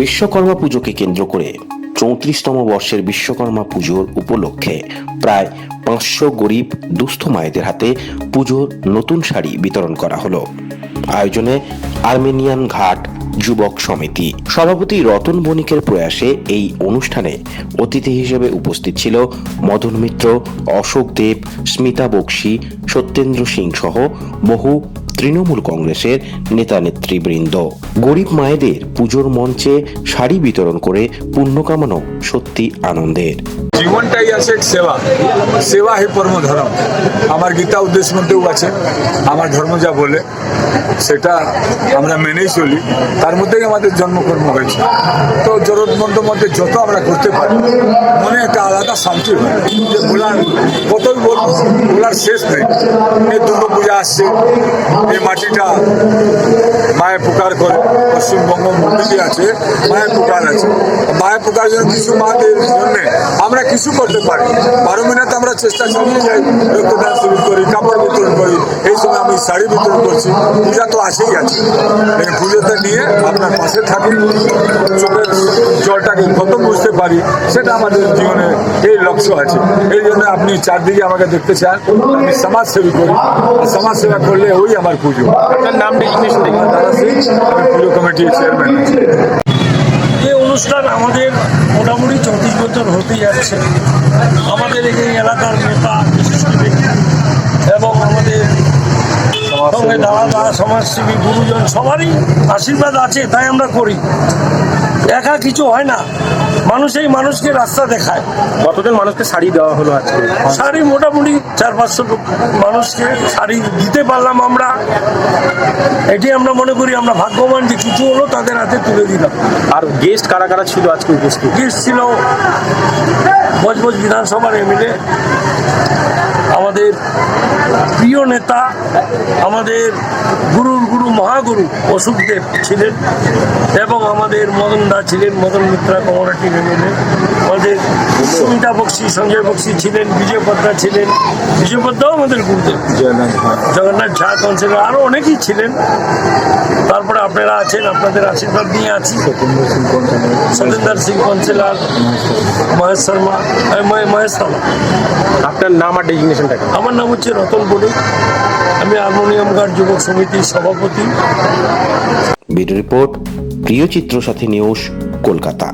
বিশ্বকর্মা পুজোকে কেন্দ্র করে 34তম বর্ষের বিশ্বকর্মা পুজোর উপলক্ষে প্রায় 500 গরিব দুস্থ মায়েদের হাতে পুজোর নতুন শাড়ি বিতরণ করা হলো। আয়োজনে আর্মেনিয়ান ঘাট যুবক সমিতি সভাপতি রতন বণিকের প্রয়াসে এই অনুষ্ঠানে অতিথি হিসেবে উপস্থিত ছিল মদন মিত্র, অশোক দেব, স্মিতা বক্সি, সত্যেন্দ্র সিং সহ বহু তৃণমূল কংগ্রেসের নেতা নেতৃবৃন্দ। গরিব মায়েদের পুজোর মঞ্চে শাড়ি বিতরণ করে পুণ্য কামানো সত্যি আনন্দের। জীবনটাই আছে সেবা, সেবা হে পরম ধর্ম। আমার গীতা উদ্দেশ্য মধ্যেও আছে, আমার ধর্ম যা বলে সেটা আমরা মেনেই চলি। তার মধ্যেই আমাদের জন্মকর্ম হয়েছে। তো জরুরতমন্দ মধ্যে যত আমরা করতে পারি মনে একটা আলাদা শান্তি হয়, যে বলার কতই বলবো, বলার শেষ নেই। এই দুর্গা পূজা আসছে, এই মাটিটা মায়ের পুকার করে, পশ্চিমবঙ্গ মন্দিরে আছে মায়ের পুকার আছে। মায়ের পুকার জন্য কিছু মাদের জন্য আমরা কিছু করতে পারি। 12 মিনিট আমরা চেষ্টা চালিয়ে যাই, রক্তদান শুরু করি, কাপড় বিতরণ করি। এই সময় আমি শাড়ি বিতরণ করছি। পূজা তো আসেই আছে, এই পুজোটা নিয়ে আপনার পাশে থাকি, চোখের জলটাকে কত বুঝতে পারি সেটা আমাদের জীবনে এই লক্ষ্য আছে। এই জন্য আপনি চারদিকে আমাকে দেখতে চান, আমি সমাজসেবী করি। সমাজ সেবা করলে ওই আমার পুজো। আপনার নাম ডেজিগনেশন দেখুন। দাদা সিং, আমি পুজো কমিটির চেয়ারম্যান। এই অনুষ্ঠান আমাদের মোটামুটি 34 বছর হতে যাচ্ছে। আমাদের এই এলাকার নেতা, বিশিষ্ট ব্যক্তি এবং আমাদের সঙ্গে দাদা সমাজসেবী গুরুজন সবারই আশীর্বাদ আছে, তাই আমরা করি। একা কিছু হয় না, মানুষই মানুষকে রাস্তা দেখায়। কতজন মানুষকে শাড়ি দেওয়া হলো আজকে? শাড়ি মোটামুটি 400-500 মানুষকে শাড়ি দিতে পারলাম আমরা। এটি আমরা মনে করি আমরা ভাগ্যবান যে কিছু হলো তাদের হাতে তুলে দিলাম। আর গেস্ট কারা কারা ছিল আজকে উপস্থিত? গেস্ট ছিল বজবজ বিধানসভার এমএলএ, আমাদের প্রিয় নেতা, আমাদের গুরুর গুরু মহাগুরু অশোক দেব ছিলেন, এবং আমাদের মদন দা ছিলেন, মদন মিত্রা কমরেটিভ এমএলএ, আমাদের সুমিতা বক্সি, সঞ্জয় বক্সি ছিলেন, বিজয় পদ্মা ছিলেন। বিজয় পদ্মাও আমাদের গুরুদেব, জগন্নাথ ঝা কাউন্সিলর, আরও অনেকেই ছিলেন। তারপরে আপনারা আছেন, আপনাদের আশীর্বাদ নিয়ে আছি। সতেন্দ্র সিং কাউন্সিলর, মহেশ শর্মা, মহেশ শর্মা। আপনার নাম আর ডেজিগনেশনটা? আমার নাম হচ্ছে রতন বণিক, আমি হারমোনিয়াম ঘাট যুবক সমিতির সভাপতি। ব্যুরো রিপোর্ট, প্রিয় চিত্র সাথী নিউজ, কলকাতা।